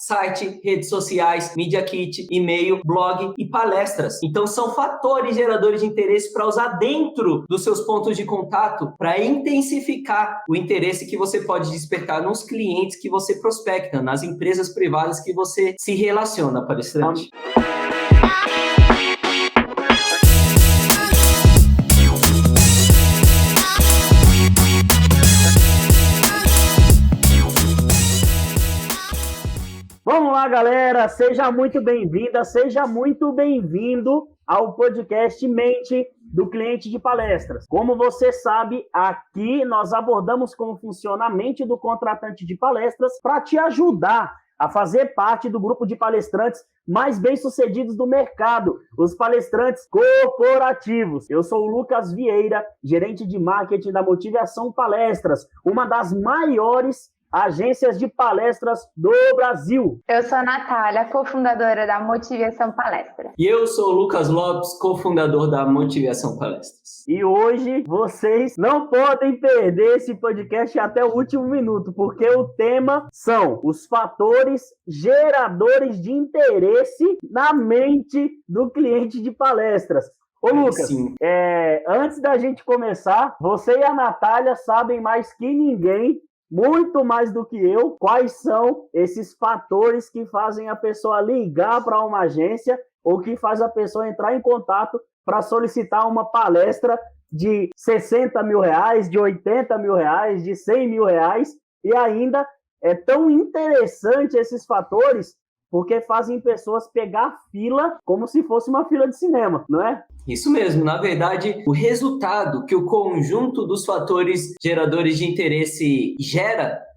site, redes sociais, Media Kit, e-mail, blog e palestras. Então são fatores geradores de interesse para usar dentro dos seus pontos de contato para intensificar o interesse que você pode despertar nos clientes que você prospecta, nas empresas privadas que você se relaciona, palestrante. Vamos lá, galera! Seja muito bem-vinda, seja muito bem-vindo ao podcast Mente do Cliente de Palestras. Como você sabe, aqui nós abordamos como funciona a mente do contratante de palestras para te ajudar a fazer parte do grupo de palestrantes mais bem-sucedidos do mercado, os palestrantes corporativos. Eu sou o Lucas Vieira, gerente de marketing da Motivação Palestras, uma das maiores agências de palestras do Brasil. Eu sou a Natália, cofundadora da Motivação Palestras. E eu sou o Lucas Lopes, cofundador da Motivação Palestras. E hoje vocês não podem perder esse podcast até o último minuto, porque o tema são os fatores geradores de interesse na mente do cliente de palestras. Ô Lucas, antes da gente começar, você e a Natália sabem mais que ninguém, muito mais do que eu, quais são esses fatores que fazem a pessoa ligar para uma agência ou que faz a pessoa entrar em contato para solicitar uma palestra de 60 mil reais, de 80 mil reais, de 100 mil reais. E ainda é tão interessante esses fatores porque fazem pessoas pegar fila como se fosse uma fila de cinema, não é? Isso mesmo. Na verdade, o resultado que o conjunto dos fatores geradores de interesse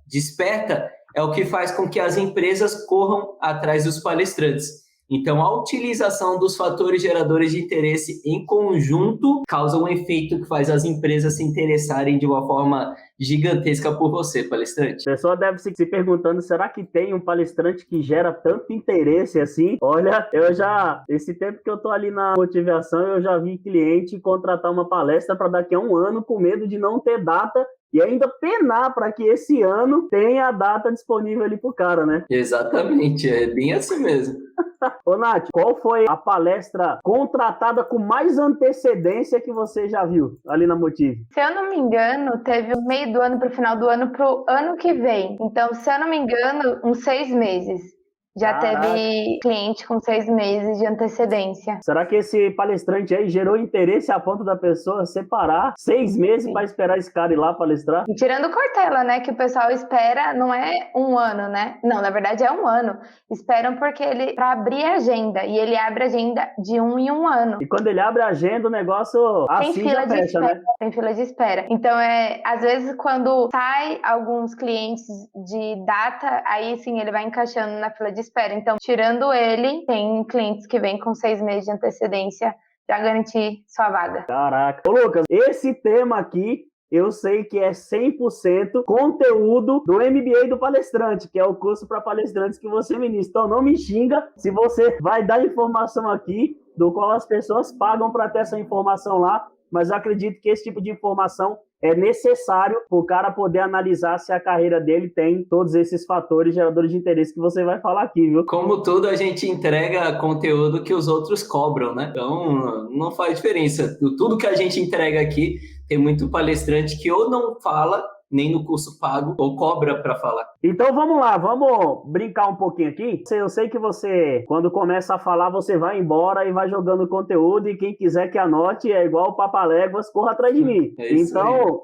desperta, é o que faz com que as empresas corram atrás dos palestrantes. Então, a utilização dos fatores geradores de interesse em conjunto causa um efeito que faz as empresas se interessarem de uma forma gigantesca por você, palestrante. A pessoa deve se perguntando, será que tem um palestrante que gera tanto interesse assim? Olha, esse tempo que eu tô ali na motivação, eu já vi cliente contratar uma palestra para daqui a um ano com medo de não ter data e ainda penar para que esse ano tenha a data disponível ali pro cara, né? Exatamente, é bem assim mesmo. Ô Nath, qual foi a palestra contratada com mais antecedência que você já viu ali na Motive? Se eu não me engano, teve o meio do ano pro final do ano pro ano que vem. Então, se eu não me engano, uns 6 meses. Já teve cliente com 6 meses de antecedência. Será que esse palestrante aí gerou interesse a ponto da pessoa separar 6 meses para esperar esse cara ir lá palestrar? E tirando Cortella, né? Que o pessoal espera, não é um ano, né? Não, na verdade é um ano. Esperam porque para abrir a agenda. E ele abre a agenda de 1 em 1 ano. E quando ele abre a agenda, o negócio assim já fecha, né? Tem fila de espera. Então, às vezes, quando sai alguns clientes de data, aí sim ele vai encaixando na fila de espera. Então, tirando ele, tem clientes que vêm com 6 meses de antecedência para garantir sua vaga. Caraca. Ô, Lucas, esse tema aqui, eu sei que é 100% conteúdo do MBA do palestrante, que é o curso para palestrantes que você ministra. Então, não me xinga se você vai dar informação aqui, do qual as pessoas pagam para ter essa informação lá, mas eu acredito que esse tipo de informação é necessário para o cara poder analisar se a carreira dele tem todos esses fatores geradores de interesse que você vai falar aqui, viu? Como tudo, a gente entrega conteúdo que os outros cobram, né? Então, não faz diferença. Tudo que a gente entrega aqui, tem muito palestrante que ou não fala, nem no curso pago, ou cobra para falar. Então vamos lá, vamos brincar um pouquinho aqui. Eu sei que você, quando começa a falar, você vai embora e vai jogando conteúdo, e quem quiser que anote, é igual o Papaléguas, corra atrás de mim. Então,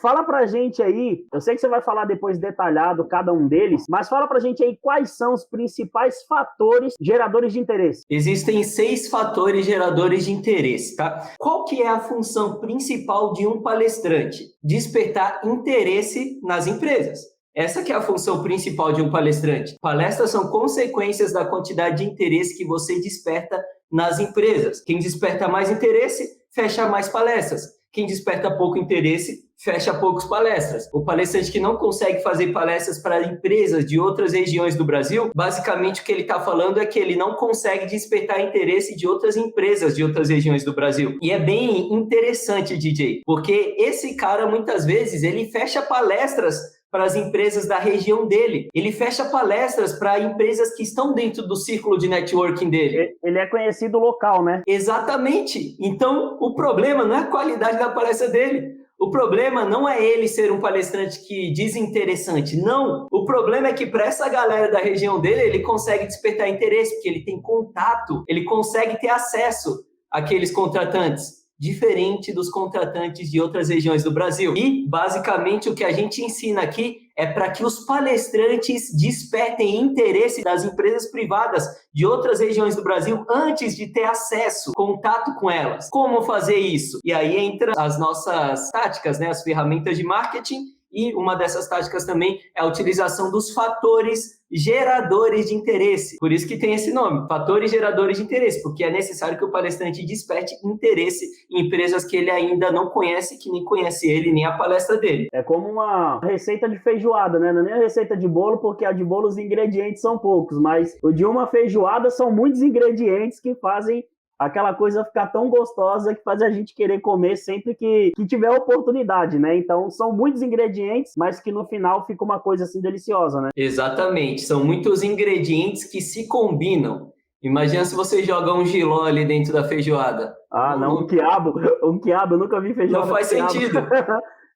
fala pra gente aí, eu sei que você vai falar depois detalhado cada um deles, mas fala pra gente aí quais são os principais fatores geradores de interesse. Existem 6 fatores geradores de interesse, tá? Qual que é a função principal de um palestrante? Despertar interesse nas empresas. Essa que é a função principal de um palestrante. Palestras são consequências da quantidade de interesse que você desperta nas empresas. Quem desperta mais interesse, fecha mais palestras. Quem desperta pouco interesse, fecha poucas palestras. O palestrante que não consegue fazer palestras para empresas de outras regiões do Brasil, basicamente o que ele está falando é que ele não consegue despertar interesse de outras empresas de outras regiões do Brasil. E é bem interessante, DJ, porque esse cara, muitas vezes, ele fecha palestras para as empresas da região dele. Ele fecha palestras para empresas que estão dentro do círculo de networking dele. Ele é conhecido local, né? Exatamente. Então, o problema não é a qualidade da palestra dele. O problema não é ele ser um palestrante que desinteressante. Não. O problema é que para essa galera da região dele, ele consegue despertar interesse, porque ele tem contato, ele consegue ter acesso àqueles contratantes, diferente dos contratantes de outras regiões do Brasil. E, basicamente, o que a gente ensina aqui é para que os palestrantes despertem interesse das empresas privadas de outras regiões do Brasil antes de ter acesso, contato com elas. Como fazer isso? E aí entra as nossas táticas, né? As ferramentas de marketing. E uma dessas táticas também é a utilização dos fatores geradores de interesse. Por isso que tem esse nome, fatores geradores de interesse, porque é necessário que o palestrante desperte interesse em empresas que ele ainda não conhece, que nem conhece ele, nem a palestra dele. É como uma receita de feijoada, né? Não é nem a receita de bolo, porque a de bolo os ingredientes são poucos, mas o de uma feijoada são muitos ingredientes que fazem aquela coisa ficar tão gostosa que faz a gente querer comer sempre que tiver oportunidade, né? Então, são muitos ingredientes, mas que no final fica uma coisa assim deliciosa, né? Exatamente. São muitos ingredientes que se combinam. Imagina se você joga um jiló ali dentro da feijoada. Um quiabo. Um quiabo, eu nunca vi feijoada. Não faz sentido.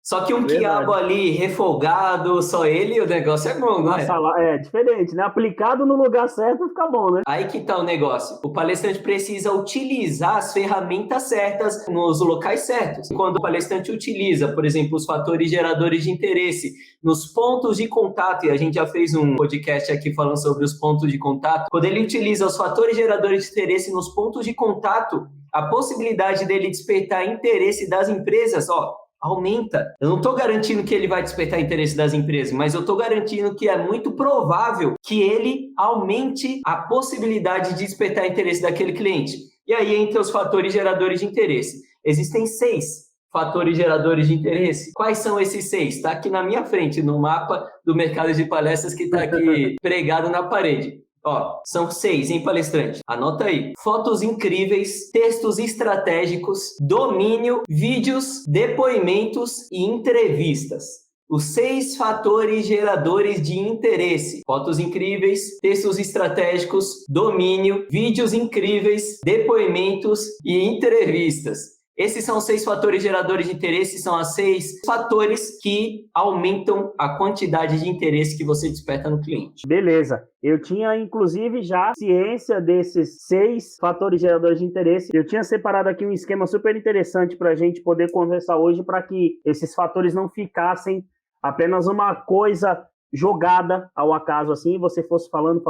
Só que um quiabo ali refogado, só ele, o negócio é bom, não é? É diferente, né? Aplicado no lugar certo fica bom, né? Aí que tá o negócio. O palestrante precisa utilizar as ferramentas certas nos locais certos. Quando o palestrante utiliza, por exemplo, os fatores geradores de interesse nos pontos de contato, e a gente já fez um podcast aqui falando sobre os pontos de contato, quando ele utiliza os fatores geradores de interesse nos pontos de contato, a possibilidade dele despertar interesse das empresas, aumenta. Eu não estou garantindo que ele vai despertar interesse das empresas, mas eu estou garantindo que é muito provável que ele aumente a possibilidade de despertar interesse daquele cliente. E aí, entre os fatores geradores de interesse, existem 6 fatores geradores de interesse. Quais são esses 6? Está aqui na minha frente, no mapa do mercado de palestras que está aqui pregado na parede. São 6, hein, palestrante? Anota aí. Fotos incríveis, textos estratégicos, domínio, vídeos, depoimentos e entrevistas. Os 6 fatores geradores de interesse. Fotos incríveis, textos estratégicos, domínio, vídeos incríveis, depoimentos e entrevistas. Esses são os 6 fatores geradores de interesse, são os 6 fatores que aumentam a quantidade de interesse que você desperta no cliente. Beleza. Eu tinha, inclusive, já ciência desses 6 fatores geradores de interesse. Eu tinha separado aqui um esquema super interessante para a gente poder conversar hoje, para que esses fatores não ficassem apenas uma coisa jogada ao acaso, assim, você fosse falando,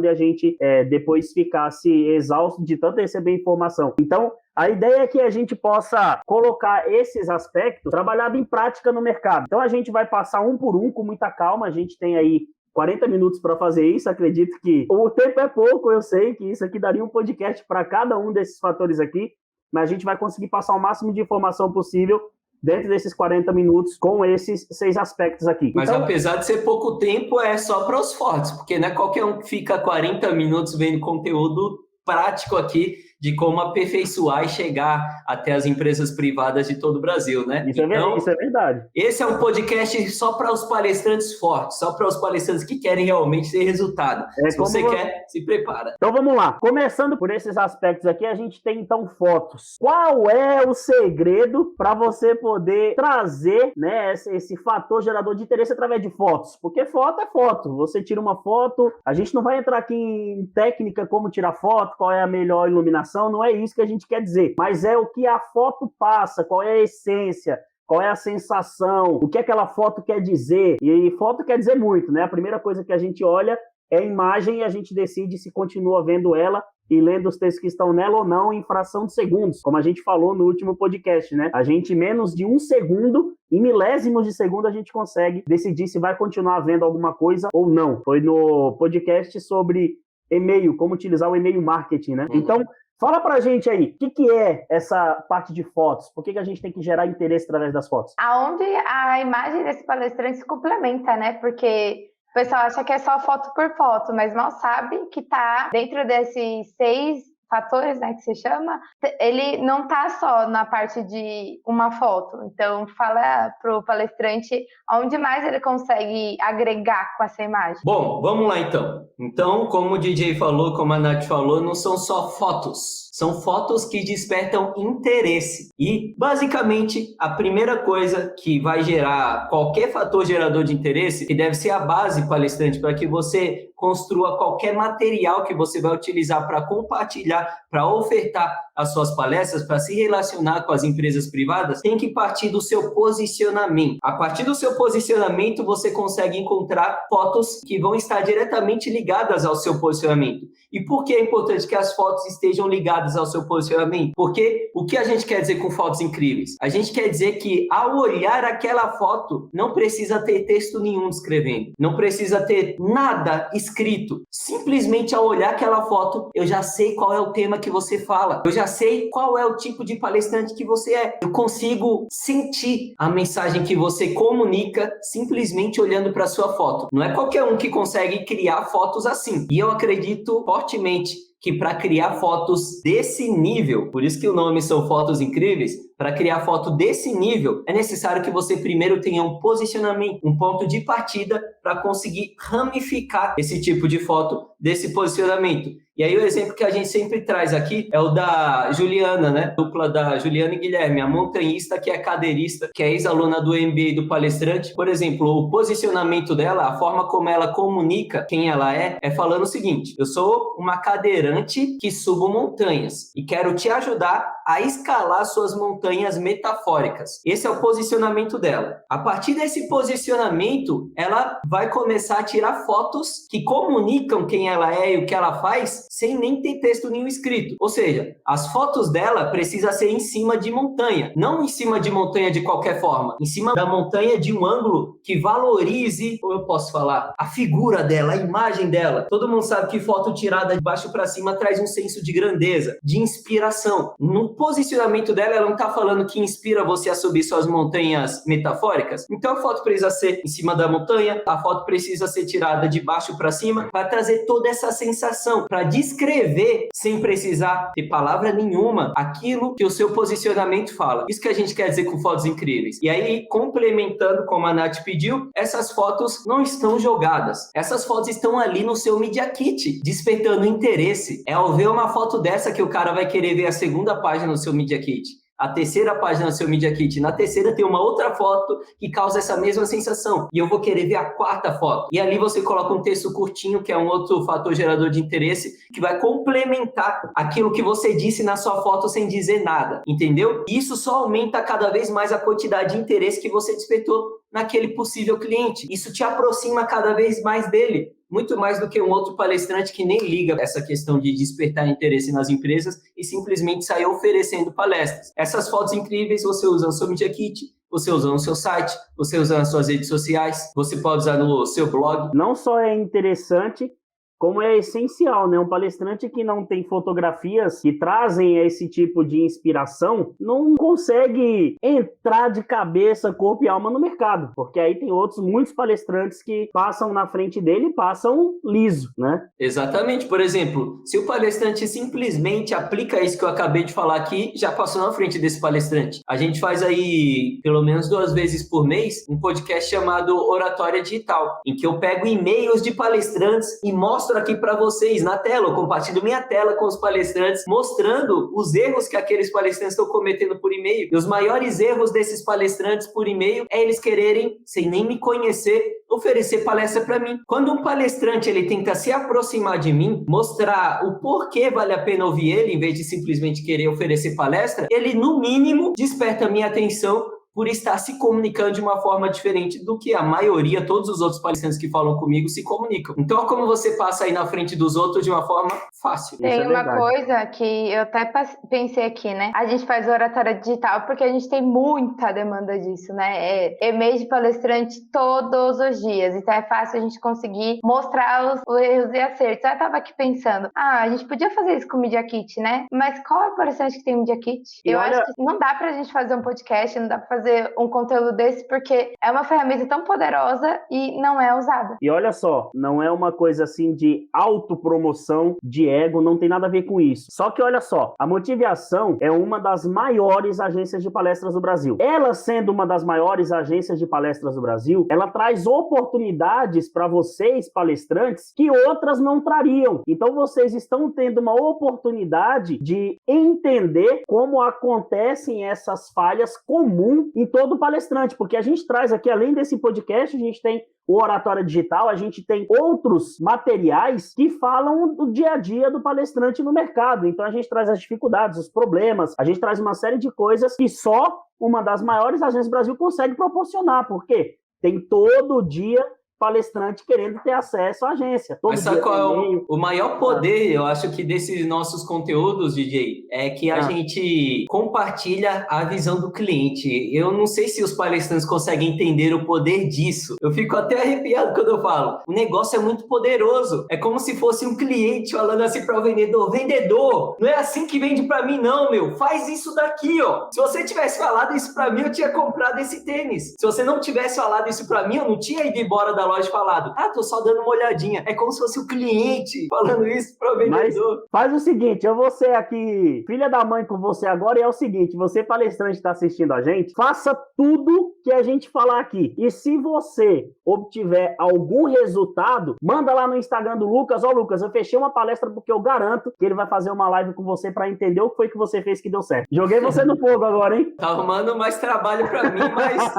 e a gente depois ficasse exausto de tanto receber informação. Então, a ideia é que a gente possa colocar esses aspectos trabalhados em prática no mercado. Então, a gente vai passar um por um com muita calma. A gente tem aí 40 minutos para fazer isso. Acredito que o tempo é pouco, eu sei que isso aqui daria um podcast para cada um desses fatores aqui, mas a gente vai conseguir passar o máximo de informação possível dentro desses 40 minutos com esses 6 aspectos aqui. Mas então, apesar de ser pouco tempo, é só para os fortes, porque não é qualquer um que fica 40 minutos vendo conteúdo prático aqui de como aperfeiçoar e chegar até as empresas privadas de todo o Brasil, né? Isso é verdade. Esse é um podcast só para os palestrantes fortes, só para os palestrantes que querem realmente ter resultado. Se você quer, se prepara. Então vamos lá. Começando por esses aspectos aqui, a gente tem então fotos. Qual é o segredo para você poder trazer, né, esse fator gerador de interesse através de fotos? Porque foto é foto. Você tira uma foto, a gente não vai entrar aqui em técnica como tirar foto, qual é a melhor iluminação, não é isso que a gente quer dizer, mas é o que a foto passa, qual é a essência, qual é a sensação, o que aquela foto quer dizer. E foto quer dizer muito, né? A primeira coisa que a gente olha é a imagem e a gente decide se continua vendo ela e lendo os textos que estão nela ou não em fração de segundos, como a gente falou no último podcast, né? A gente, menos de 1 segundo, em milésimos de segundo, a gente consegue decidir se vai continuar vendo alguma coisa ou não. Foi no podcast sobre e-mail, como utilizar o e-mail marketing, né? Então, fala pra gente aí, o que é essa parte de fotos? Por que a gente tem que gerar interesse através das fotos? Aonde a imagem desse palestrante se complementa, né? Porque o pessoal acha que é só foto por foto, mas mal sabe que tá dentro desses 6 fatores, né, que se chama, ele não tá só na parte de uma foto. Então, fala pro palestrante onde mais ele consegue agregar com essa imagem. Bom, vamos lá então. Então, como o DJ falou, como a Nath falou, não são só fotos. São fotos que despertam interesse. E, basicamente, a primeira coisa que vai gerar qualquer fator gerador de interesse, que deve ser a base palestrante, para que você construa qualquer material que você vai utilizar para compartilhar, para ofertar as suas palestras, para se relacionar com as empresas privadas, tem que partir do seu posicionamento. A partir do seu posicionamento, você consegue encontrar fotos que vão estar diretamente ligadas ao seu posicionamento. E por que é importante que as fotos estejam ligadas ao seu posicionamento? Porque o que a gente quer dizer com fotos incríveis? A gente quer dizer que, ao olhar aquela foto, não precisa ter texto nenhum descrevendo, não precisa ter nada escrito. Simplesmente ao olhar aquela foto, eu já sei qual é o tema que você fala, eu já sei qual é o tipo de palestrante que você é. Eu consigo sentir a mensagem que você comunica simplesmente olhando para a sua foto. Não é qualquer um que consegue criar fotos assim. E eu acredito fortemente que para criar fotos desse nível, por isso que o nome são fotos incríveis, para criar foto desse nível, é necessário que você primeiro tenha um posicionamento, um ponto de partida para conseguir ramificar esse tipo de foto desse posicionamento. E aí o exemplo que a gente sempre traz aqui é o da Juliana, né? Dupla da Juliana e Guilherme, a montanhista que é cadeirista, que é ex-aluna do MBA do palestrante. Por exemplo, o posicionamento dela, a forma como ela comunica quem ela é falando o seguinte: eu sou uma cadeirante que subo montanhas e quero te ajudar a escalar suas montanhas metafóricas. Esse é o posicionamento dela. A partir desse posicionamento, ela vai começar a tirar fotos que comunicam quem ela é e o que ela faz, sem nem ter texto nenhum escrito. Ou seja, as fotos dela precisam ser em cima de montanha, não em cima de montanha de qualquer forma, em cima da montanha de um ângulo que valorize, como eu posso falar, a figura dela, a imagem dela. Todo mundo sabe que foto tirada de baixo para cima traz um senso de grandeza, de inspiração. No posicionamento dela, ela não está falando que inspira você a subir suas montanhas metafóricas. Então a foto precisa ser em cima da montanha, a foto precisa ser tirada de baixo para cima, para trazer toda essa sensação, para descrever, sem precisar ter palavra nenhuma, aquilo que o seu posicionamento fala. Isso que a gente quer dizer com fotos incríveis. E aí, complementando como a Nath pediu, essas fotos não estão jogadas. Essas fotos estão ali no seu Media Kit, despertando interesse. É ao ver uma foto dessa que o cara vai querer ver a segunda página do seu Media Kit, a terceira página do seu Media Kit. Na terceira tem uma outra foto que causa essa mesma sensação. E eu vou querer ver a quarta foto. E ali você coloca um texto curtinho, que é um outro fator gerador de interesse, que vai complementar aquilo que você disse na sua foto sem dizer nada. Entendeu? E isso só aumenta cada vez mais a quantidade de interesse que você despertou naquele possível cliente. Isso te aproxima cada vez mais dele. Muito mais do que um outro palestrante que nem liga essa questão de despertar interesse nas empresas e simplesmente sair oferecendo palestras. Essas fotos incríveis você usa no seu Media Kit, você usa no seu site, você usa nas suas redes sociais, você pode usar no seu blog. Não só é interessante, como é essencial, né? Um palestrante que não tem fotografias que trazem esse tipo de inspiração não consegue entrar de cabeça, corpo e alma no mercado, porque aí tem muitos palestrantes que passam na frente dele e passam liso, né? Exatamente. Por exemplo, se o palestrante simplesmente aplica isso que eu acabei de falar aqui, já passou na frente desse palestrante. A gente faz aí, pelo menos 2 vezes por mês, um podcast chamado Oratória Digital, em que eu pego e-mails de palestrantes e mostro aqui para vocês na tela, eu compartilho minha tela com os palestrantes, mostrando os erros que aqueles palestrantes estão cometendo por e-mail. E os maiores erros desses palestrantes por e-mail é eles quererem, sem nem me conhecer, oferecer palestra para mim. Quando um palestrante ele tenta se aproximar de mim, mostrar o porquê vale a pena ouvir ele, em vez de simplesmente querer oferecer palestra, ele, no mínimo, desperta a minha atenção por estar se comunicando de uma forma diferente do que a maioria, todos os outros palestrantes que falam comigo se comunicam. Então, como você passa aí na frente dos outros de uma forma fácil. Tem uma coisa que eu até pensei aqui, né? A gente faz oratória digital porque a gente tem muita demanda disso, né? É e-mail de palestrante todos os dias. Então é fácil a gente conseguir mostrar os erros e acertos. Eu tava aqui pensando, a gente podia fazer isso com o Media Kit, né? Mas qual é o palestrante que tem Media Kit? Acho que não dá pra gente fazer um podcast, não dá pra fazer um conteúdo desse, porque é uma ferramenta tão poderosa e não é usada. E olha só, não é uma coisa assim de autopromoção de ego, não tem nada a ver com isso. Só que olha só, a Motivação é uma das maiores agências de palestras do Brasil. Ela sendo uma das maiores agências de palestras do Brasil, ela traz oportunidades para vocês, palestrantes, que outras não trariam. Então vocês estão tendo uma oportunidade de entender como acontecem essas falhas comuns em todo palestrante, porque a gente traz aqui, além desse podcast, a gente tem o Oratória Digital, a gente tem outros materiais que falam do dia a dia do palestrante no mercado. Então a gente traz as dificuldades, os problemas, a gente traz uma série de coisas que só uma das maiores agências do Brasil consegue proporcionar, porque tem todo dia palestrante querendo ter acesso à agência. Mas sabe qual é o maior poder, eu acho que desses nossos conteúdos, DJ, é que a gente compartilha a visão do cliente. Eu não sei se os palestrantes conseguem entender o poder disso. Eu fico até arrepiado quando eu falo. O negócio é muito poderoso. É como se fosse um cliente falando assim para o vendedor: vendedor, não é assim que vende para mim não, meu. Faz isso daqui, ó. Se você tivesse falado isso para mim, eu tinha comprado esse tênis. Se você não tivesse falado isso para mim, eu não tinha ido embora da loja falado, tô só dando uma olhadinha. É como se fosse o cliente falando isso para o vendedor. Mas faz o seguinte, eu vou ser aqui filha da mãe com você agora, e é o seguinte, você palestrante está assistindo a gente, faça tudo que a gente falar aqui. E se você obtiver algum resultado, manda lá no Instagram do Lucas: Lucas, eu fechei uma palestra porque eu garanto que ele vai fazer uma live com você para entender o que foi que você fez que deu certo. Joguei você no fogo agora, hein? Tá arrumando mais trabalho para mim, mas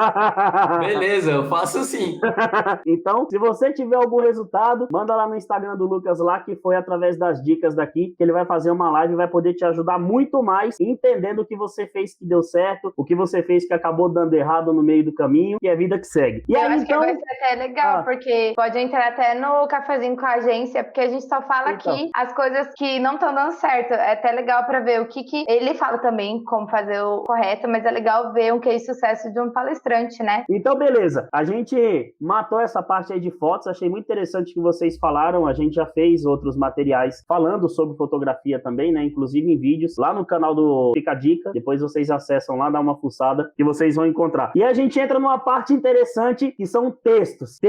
beleza, eu faço sim. Então, se você tiver algum resultado, manda lá no Instagram do Lucas lá, que foi através das dicas daqui, que ele vai fazer uma live e vai poder te ajudar muito mais, entendendo o que você fez que deu certo, o que você fez que acabou dando errado no meio do caminho, e é a vida que segue. E eu aí, acho então... que vai ser até legal, porque pode entrar até no cafezinho com a agência, porque a gente só fala aqui as coisas que não estão dando certo. É até legal para ver o que ele fala também, como fazer o correto, mas é legal ver um case de sucesso de um palestrante, né? Então, beleza. A gente matou essa parte aí de fotos, achei muito interessante que vocês falaram, a gente já fez outros materiais falando sobre fotografia também, né, inclusive em vídeos, lá no canal do Fica a Dica, depois vocês acessam lá, dá uma fuçada, que vocês vão encontrar. E a gente entra numa parte interessante, que são textos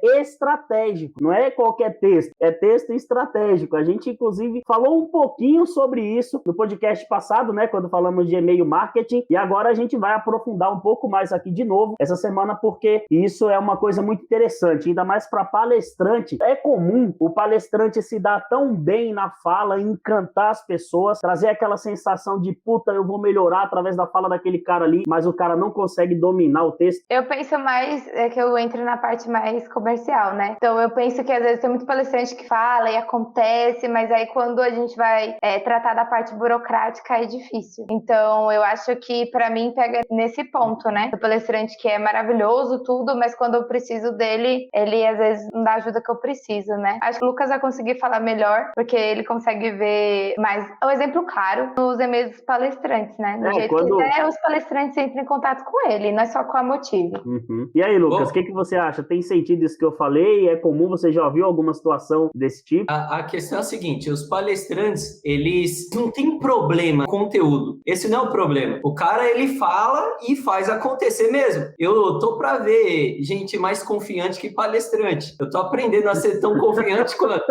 estratégicos, não é qualquer texto, é texto estratégico. A gente, inclusive, falou um pouquinho sobre isso no podcast passado, né, quando falamos de e-mail marketing, e agora a gente vai aprofundar um pouco mais aqui de novo, essa semana, porque isso é uma coisa muito interessante, ainda mais para palestrante. É comum o palestrante se dar tão bem na fala, encantar as pessoas, trazer aquela sensação de puta, eu vou melhorar através da fala daquele cara ali, mas o cara não consegue dominar o texto. Eu penso mais, que eu entro na parte mais comercial, né? Então eu penso que às vezes tem muito palestrante que fala e acontece, mas aí quando a gente vai tratar da parte burocrática é difícil. Então eu acho que pra mim pega nesse ponto, né? O palestrante que é maravilhoso, tudo, mas quando eu preciso dele, ele às vezes não dá a ajuda que eu preciso, né? Acho que o Lucas vai conseguir falar melhor, porque ele consegue ver mais o exemplo claro nos e-mails dos palestrantes, né? Do jeito que os palestrantes entram em contato com ele, não é só com a Motive. Uhum. E aí, Lucas, o que você acha? Tem sentido isso que eu falei? É comum? Você já ouviu alguma situação desse tipo? A questão é a seguinte, os palestrantes, eles não têm problema com conteúdo. Esse não é o problema. O cara, ele fala e faz acontecer mesmo. Eu tô pra ver gente mais confiante que palestrante. Eu tô aprendendo a ser tão confiante quanto...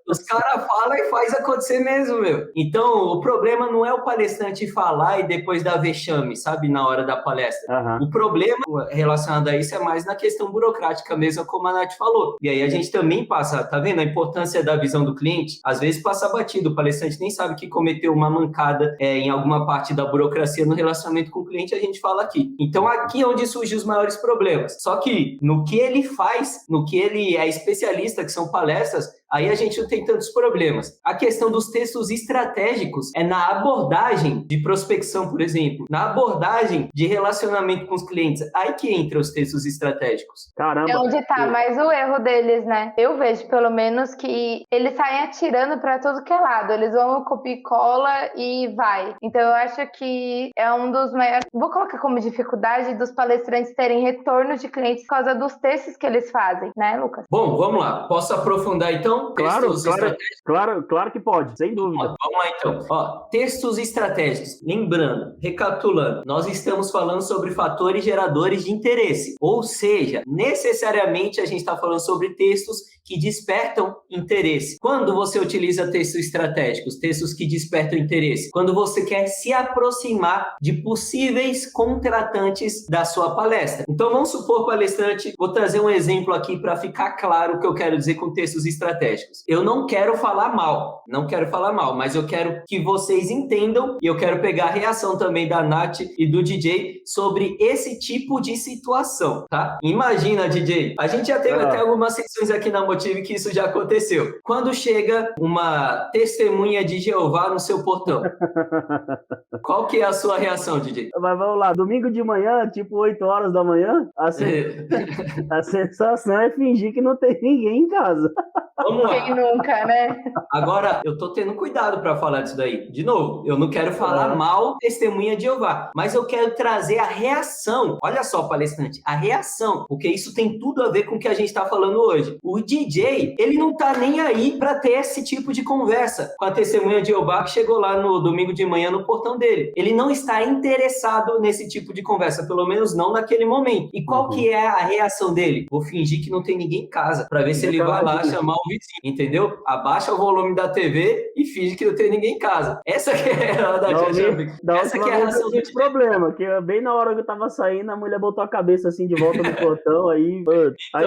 Os caras falam e faz acontecer mesmo, meu. Então, o problema não é o palestrante falar e depois dar vexame, sabe, na hora da palestra. Uhum. O problema relacionado a isso é mais na questão burocrática mesmo, como a Nath falou. E aí a gente também passa, tá vendo a importância da visão do cliente? Às vezes passa batido, o palestrante nem sabe que cometeu uma mancada em alguma parte da burocracia no relacionamento com o cliente, a gente fala aqui. Então, aqui é onde surgem os maiores problemas. Só que no que ele faz, no que ele é especialista, que são palestras, aí a gente não tem tantos problemas. A questão dos textos estratégicos é na abordagem de prospecção, por exemplo, na abordagem de relacionamento com os clientes. Aí que entra os textos estratégicos. Caramba. É onde tá mais o erro deles, né? Eu vejo, pelo menos, que eles saem atirando pra todo que é lado. Eles vão copia e cola e vai. Então, eu acho que é um dos maiores... Vou colocar como dificuldade dos palestrantes terem retorno de clientes por causa dos textos que eles fazem, né, Lucas? Bom, vamos lá. Posso aprofundar, então? Claro que pode, sem dúvida. Vamos lá, então. Textos estratégicos. Lembrando, recapitulando, nós estamos falando sobre fatores geradores de interesse. Ou seja, necessariamente a gente está falando sobre textos que despertam interesse. Quando você utiliza textos estratégicos, textos que despertam interesse? Quando você quer se aproximar de possíveis contratantes da sua palestra. Então, vamos supor, palestrante, vou trazer um exemplo aqui para ficar claro o que eu quero dizer com textos estratégicos. Eu não quero falar mal, mas eu quero que vocês entendam e eu quero pegar a reação também da Nath e do DJ sobre esse tipo de situação, tá? Imagina, DJ, a gente já teve até algumas sessões aqui na Motive que isso já aconteceu. Quando chega uma testemunha de Jeová no seu portão, qual que é a sua reação, DJ? Mas vamos lá, domingo de manhã, tipo 8 horas da manhã, a sensação é fingir que não tem ninguém em casa. Vamos lá. Quem nunca, né? Agora, eu tô tendo cuidado para falar disso daí. De novo, eu não quero falar mal testemunha de Jeová, mas eu quero trazer a reação. Olha só, palestrante, a reação, porque isso tem tudo a ver com o que a gente tá falando hoje. O DJ, ele não tá nem aí para ter esse tipo de conversa com a testemunha de Jeová que chegou lá no domingo de manhã no portão dele. Ele não está interessado nesse tipo de conversa, pelo menos não naquele momento. E qual que é a reação dele? Vou fingir que não tem ninguém em casa, para ver se ele vai lá chamar o vizinho, entendeu? Abaixa o volume da TV e finge que não tem ninguém em casa. Essa que é a reação do problema, que bem na hora que eu tava saindo, a mulher botou a cabeça assim de volta no portão, aí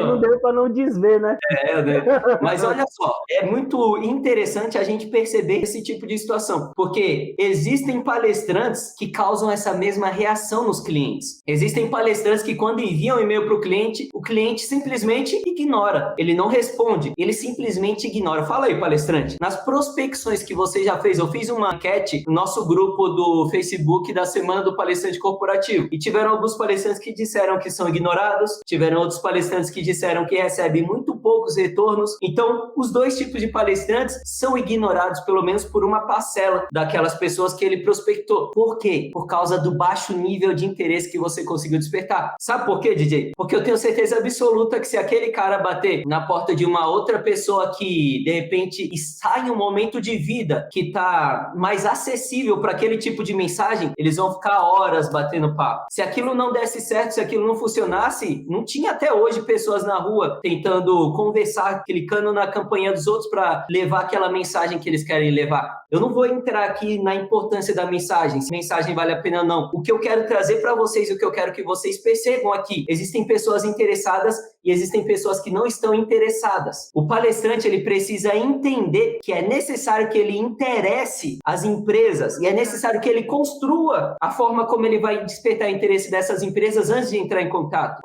não deu pra não desver, né? Né? Mas olha só, é muito interessante a gente perceber esse tipo de situação, porque existem palestrantes que causam essa mesma reação nos clientes. Existem palestrantes que quando enviam e-mail para o cliente simplesmente ignora, ele não responde, ele simplesmente ignora. Fala aí, palestrante, nas prospecções que você já fez, eu fiz uma enquete no nosso grupo do Facebook da Semana do Palestrante Corporativo, e tiveram alguns palestrantes que disseram que são ignorados, tiveram outros palestrantes que disseram que recebem muito poucos retornos. Então, os dois tipos de palestrantes são ignorados, pelo menos por uma parcela daquelas pessoas que ele prospectou. Por quê? Por causa do baixo nível de interesse que você conseguiu despertar. Sabe por quê, DJ? Porque eu tenho certeza absoluta que se aquele cara bater na porta de uma outra pessoa que, de repente, está em um momento de vida que está mais acessível para aquele tipo de mensagem, eles vão ficar horas batendo papo. Se aquilo não desse certo, se aquilo não funcionasse, não tinha até hoje pessoas na rua tentando conversar, clicando na campanha dos outros para levar aquela mensagem que eles querem levar. Eu não vou entrar aqui na importância da mensagem, se a mensagem vale a pena ou não. O que eu quero trazer para vocês, o que eu quero que vocês percebam aqui, existem pessoas interessadas e existem pessoas que não estão interessadas. O palestrante, ele precisa entender que é necessário que ele interesse as empresas e é necessário que ele construa a forma como ele vai despertar interesse dessas empresas antes de entrar em contato.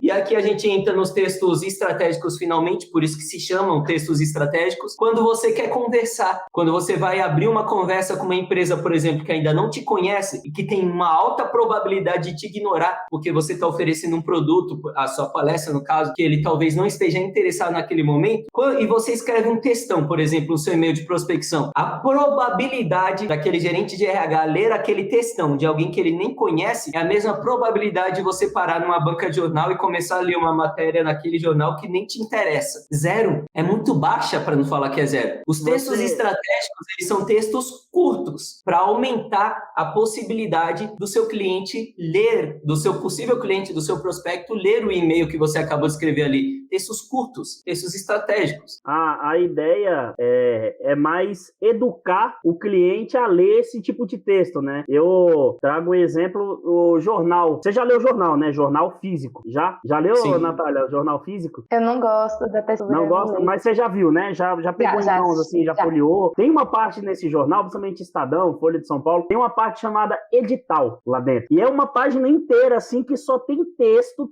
E aqui a gente entra nos textos estratégicos finalmente, por isso que se chamam textos estratégicos, quando você quer conversar, quando você vai abrir uma conversa com uma empresa, por exemplo, que ainda não te conhece e que tem uma alta probabilidade de te ignorar, porque você está oferecendo um produto, a sua palestra, no caso, que ele talvez não esteja interessado naquele momento, e você escreve um textão, por exemplo, no seu e-mail de prospecção, a probabilidade daquele gerente de RH ler aquele textão de alguém que ele nem conhece é a mesma probabilidade de você parar numa banca de jornal e começar a ler uma matéria naquele jornal que nem te interessa. Zero. É muito baixa, para não falar que é zero. Os textos estratégicos, eles são textos curtos, para aumentar a possibilidade do seu cliente ler, do seu possível cliente, do seu prospecto, ler o e-mail que você acabou de escrever ali. Textos curtos, textos estratégicos. A ideia é mais educar o cliente a ler esse tipo de texto, né? Eu trago um exemplo, o jornal. Você já leu jornal, né? Jornal físico. Já leu, Sim. Natália, jornal físico? Eu não gosto da textura. Não gosta, mas você já viu, né? Já pegou em mãos, assim, já folheou. Tem uma parte nesse jornal, principalmente Estadão, Folha de São Paulo, tem uma parte chamada edital lá dentro. E é uma página inteira, assim, que só tem texto.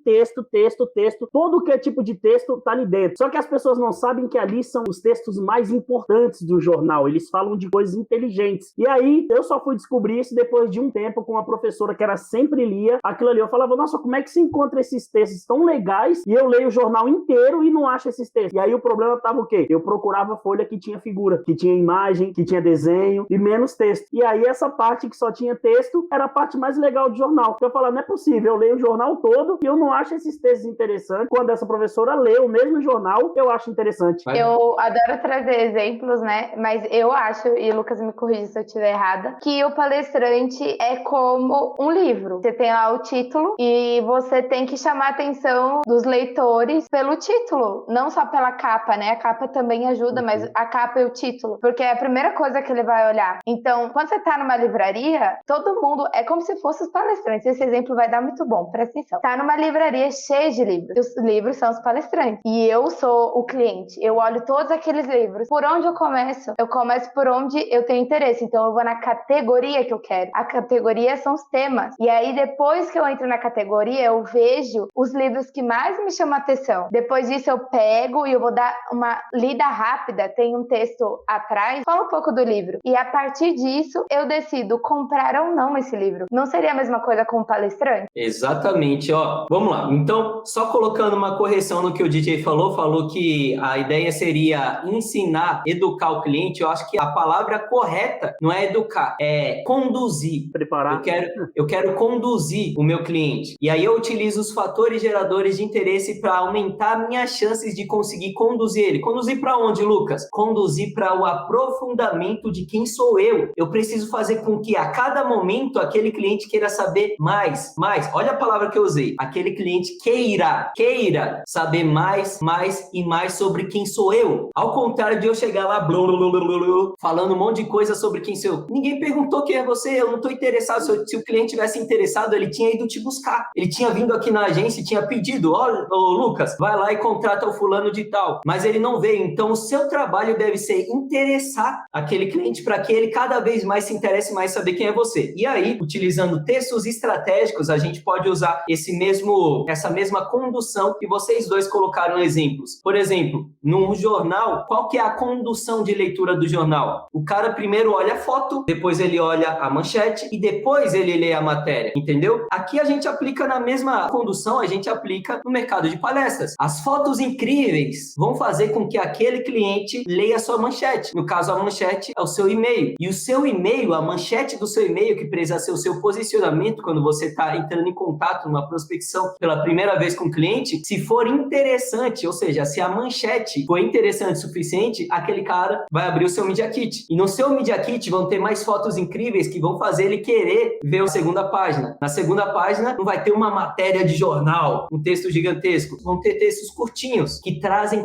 Todo que é tipo de texto tá ali dentro. Só que as pessoas não sabem que ali são os textos mais importantes do jornal. Eles falam de coisas inteligentes. E aí, eu só fui descobrir isso depois de um tempo com uma professora que era sempre lia aquilo ali. Eu falava, nossa, como é que você encontra esses textos tão legais e eu leio o jornal inteiro e não acho esses textos? E aí o problema tava o quê? Eu procurava folha que tinha figura, que tinha imagem, que tinha desenho e menos texto. E aí essa parte que só tinha texto era a parte mais legal do jornal. Eu falava, não é possível, eu leio o jornal todo e eu não acho esses textos interessantes. quando essa professora lê o mesmo jornal, eu acho interessante. Eu adoro trazer exemplos, né? Mas eu acho, e o Lucas me corrige se eu estiver errada, que o palestrante é como um livro. Você tem lá o título e você tem que chamar a atenção dos leitores pelo título, não só pela capa, né? A capa também ajuda, mas a capa e o título, porque é a primeira coisa que ele vai olhar. Então, quando você tá numa livraria, todo mundo é como se fosse os palestrantes. Esse exemplo vai dar muito bom, presta atenção. Tá numa livraria cheia de livros. Os livros são os palestrantes. E eu sou o cliente. Eu olho todos aqueles livros. Por onde eu começo? Eu começo por onde eu tenho interesse. Então, eu vou na categoria que eu quero. A categoria são os temas. E aí, depois que eu entro na categoria, eu vejo os livros que mais me chamam a atenção. Depois disso, eu pego e eu vou dar uma lida rápida. Tem um texto atrás. Fala um pouco do livro. E a partir disso, eu decido comprar ou não esse livro. Não seria a mesma coisa com o palestrante? Exatamente, ó. Vamos lá. Então, só colocando uma correção no que o DJ falou que a ideia seria ensinar, educar o cliente. Eu acho que a palavra correta não é educar, é conduzir. Preparar. Eu quero conduzir o meu cliente. E aí eu utilizo os fatores geradores de interesse para aumentar minhas chances de conseguir conduzir ele. Conduzir para onde, Lucas? Conduzir para o aprofundamento de quem sou eu. Eu preciso fazer com que a cada momento aquele cliente queira saber mais. Olha a palavra que eu usei. Aquele cliente queira saber mais e mais sobre quem sou eu. Ao contrário de eu chegar lá falando um monte de coisa sobre quem sou eu. Ninguém perguntou quem é você, eu não estou interessado. Se o cliente tivesse interessado, ele tinha ido te buscar. Ele tinha vindo aqui na agência e tinha pedido, olha, Lucas, vai lá e contrata o fulano de tal. Mas ele não veio. Então, o seu trabalho deve ser interessar aquele cliente para que ele cada vez mais se interesse mais saber quem é você. E aí, utilizando textos estratégicos, a gente pode usar essa mesma condução que vocês dois colocaram exemplos. Por exemplo, num jornal, qual que é a condução de leitura do jornal? O cara primeiro olha a foto, depois ele olha a manchete e depois ele lê a matéria, entendeu? Aqui a gente aplica na mesma condução, a gente aplica no mercado de palestras. As fotos incríveis vão fazer com que aquele cliente leia a sua manchete. No caso, a manchete é o seu e-mail. E o seu e-mail, a manchete do seu e-mail, que precisa ser o seu posicionamento quando você está entrando em contato numa prospecção pela primeira vez com o cliente, se for interessante, ou seja, se a manchete for interessante o suficiente, aquele cara vai abrir o seu Media Kit. E no seu Media Kit vão ter mais fotos incríveis que vão fazer ele querer ver a segunda página. Na segunda página não vai ter uma matéria de jornal, um texto gigantesco. Vão ter textos curtinhos que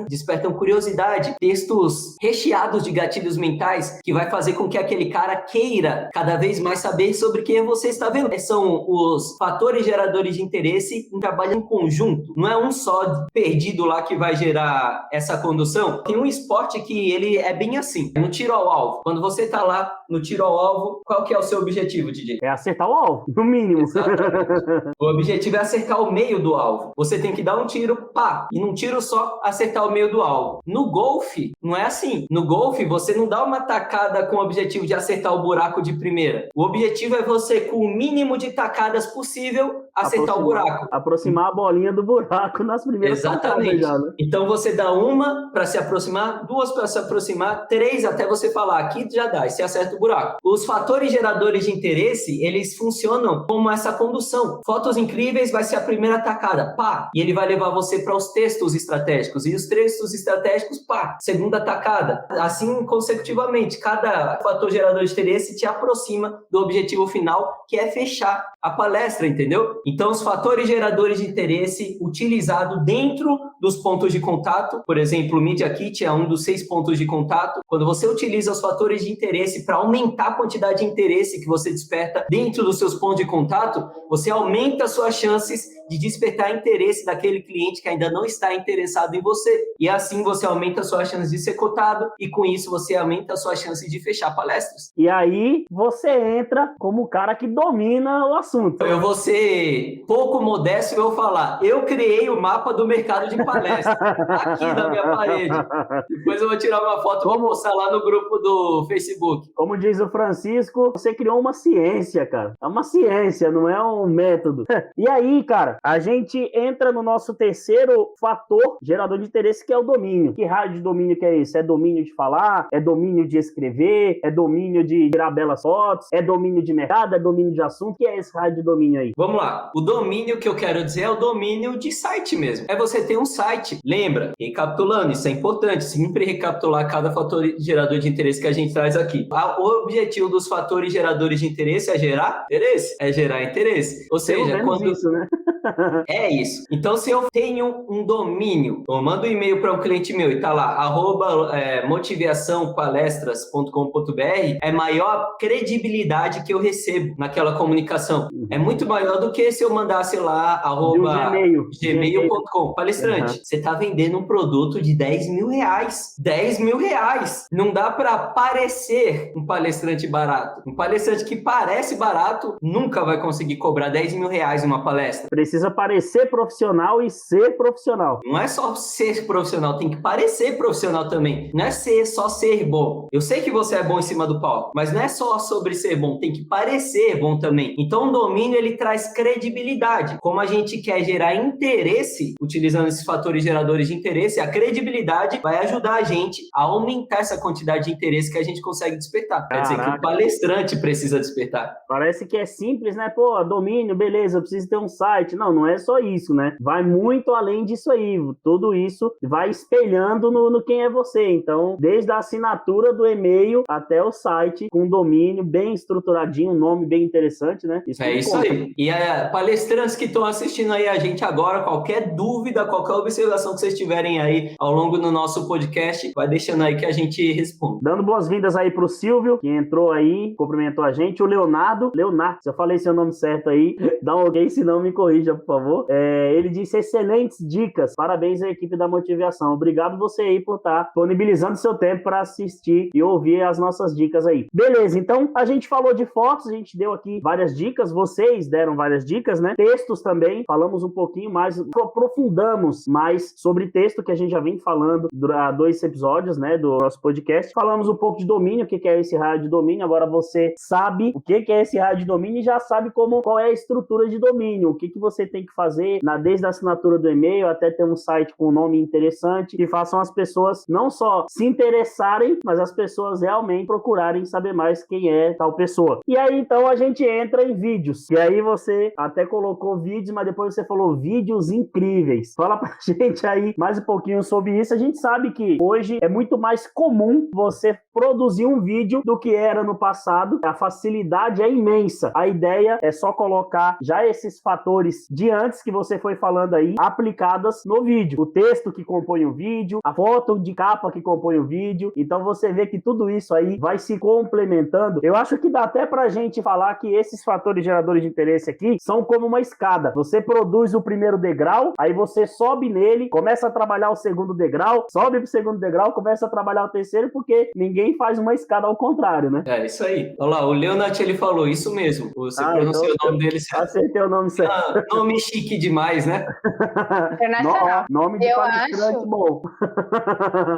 despertam curiosidade, textos recheados de gatilhos mentais que vai fazer com que aquele cara queira cada vez mais saber sobre quem você está vendo. São os fatores geradores de interesse em trabalho em conjunto. Não é um só perdido lá que vai gerar essa condução. Tem um esporte que ele é bem assim, no tiro ao alvo. Quando você está lá no tiro ao alvo, qual que é o seu objetivo, DJ? É acertar o alvo, no mínimo. Exatamente. O objetivo é acertar o meio do alvo. Você tem que dar um tiro, pá, e num tiro só acertar o meio do alvo. No golfe, não é assim. No golfe, você não dá uma tacada com o objetivo de acertar o buraco de primeira. O objetivo é você, com o mínimo de tacadas possível, acertar o buraco. Aproximar a bolinha do buraco nas primeiras Exatamente. Já, né? Então você dá uma para se aproximar, duas para se aproximar, três até você falar, aqui já dá, e você acerta o buraco. Os fatores geradores de interesse, eles funcionam como essa condução. Fotos incríveis vai ser a primeira tacada, pá, e ele vai levar você para os textos estratégicos. E os textos estratégicos, pá, segunda tacada. Assim consecutivamente, cada fator gerador de interesse te aproxima do objetivo final, que é fechar a palestra, entendeu? Então, os fatores geradores de interesse utilizado dentro dos pontos de contato, por exemplo, o Media Kit é um dos 6 pontos de contato. Quando você utiliza os fatores de interesse para aumentar a quantidade de interesse que você desperta dentro dos seus pontos de contato, você aumenta as suas chances de despertar interesse daquele cliente que ainda não está interessado em você. E assim você aumenta as suas chances de ser cotado e com isso você aumenta as suas chances de fechar palestras. E aí você entra como o cara que domina o assunto. Eu vou ser pouco modesto e vou falar, eu criei o mapa do mercado de palestra aqui na minha parede. Depois eu vou tirar uma foto e vou mostrar lá no grupo do Facebook. Como diz o Francisco, você criou uma ciência, cara. É uma ciência, não é um método. E aí, cara, Agora, a gente entra no nosso terceiro fator gerador de interesse, que é o domínio. Que raio de domínio que é esse? É domínio de falar? É domínio de escrever? É domínio de tirar belas fotos? É domínio de mercado? É domínio de assunto? O que é esse raio de domínio aí? Vamos lá. O domínio que eu quero dizer é o domínio de site mesmo. É você ter um site. Lembra? Recapitulando, isso é importante. Sempre recapitular cada fator gerador de interesse que a gente traz aqui. O objetivo dos fatores geradores de interesse é gerar interesse. É gerar interesse. Ou seja, quando... isso, né? É isso. Então, se eu tenho um domínio, eu mando um e-mail para um cliente meu e tá lá, @motivaçãopalestras.com.br, é maior credibilidade que eu recebo naquela comunicação. É muito maior do que se eu mandasse lá, @gmail.com, palestrante. Você tá vendendo um produto de R$10.000. R$10.000. Não dá para parecer um palestrante barato. Um palestrante que parece barato nunca vai conseguir cobrar R$10.000 numa palestra. Precisa parecer profissional e ser profissional. Não é só ser profissional, tem que parecer profissional também. Não é só ser bom. Eu sei que você é bom em cima do palco, mas não é só sobre ser bom, tem que parecer bom também. Então o domínio, ele traz credibilidade. Como a gente quer gerar interesse, utilizando esses fatores geradores de interesse, a credibilidade vai ajudar a gente a aumentar essa quantidade de interesse que a gente consegue despertar. Quer dizer que o palestrante precisa despertar. Parece que é simples, né? Pô, domínio, beleza, eu preciso ter um site. Não é só isso, né? Vai muito além disso aí. Tudo isso vai espelhando no quem é você. Então, desde a assinatura do e-mail até o site, com domínio bem estruturadinho, um nome bem interessante, né? Isso aí. E palestrantes que estão assistindo aí a gente agora, qualquer dúvida, qualquer observação que vocês tiverem aí ao longo do nosso podcast, vai deixando aí que a gente responde. Dando boas-vindas aí pro Silvio, que entrou aí, cumprimentou a gente. O Leonardo, se eu falei seu nome certo aí, dá um ok, se não me corrija, por favor. Ele disse excelentes dicas. Parabéns à equipe da Motivação. Obrigado você aí por estar disponibilizando seu tempo para assistir e ouvir as nossas dicas aí. Beleza, então a gente falou de fotos, a gente deu aqui várias dicas, vocês deram várias dicas, né? Textos também, falamos um pouquinho mais, aprofundamos mais sobre texto, que a gente já vem falando há 2 episódios, né, do nosso podcast. Falamos um pouco de domínio, o que é esse raio de domínio. Agora você sabe o que é esse raio de domínio e já sabe qual é a estrutura de domínio, o que você tem que fazer desde a assinatura do e-mail até ter um site com um nome interessante, que façam as pessoas não só se interessarem, mas as pessoas realmente procurarem saber mais quem é tal pessoa. E aí, então, a gente entra em vídeos. E aí você até colocou vídeos, mas depois você falou vídeos incríveis. Fala pra gente aí mais um pouquinho sobre isso. A gente sabe que hoje é muito mais comum você produzir um vídeo do que era no passado. A facilidade é imensa. A ideia é só colocar já esses fatores de antes que você foi falando aí, aplicadas no vídeo. O texto que compõe o vídeo, a foto de capa que compõe o vídeo. Então você vê que tudo isso aí vai se complementando. Eu acho que dá até pra gente falar que esses fatores geradores de interesse aqui são como uma escada. Você produz o primeiro degrau, aí você sobe nele, começa a trabalhar o segundo degrau, sobe pro segundo degrau, começa a trabalhar o terceiro, porque ninguém faz uma escada ao contrário, né? É isso aí. Olha lá, o Leonard, ele falou isso mesmo. Você pronunciou o nome dele certo. Acertei o nome certo. Nome chique demais, né? Internacional. Nome de palestrante bom.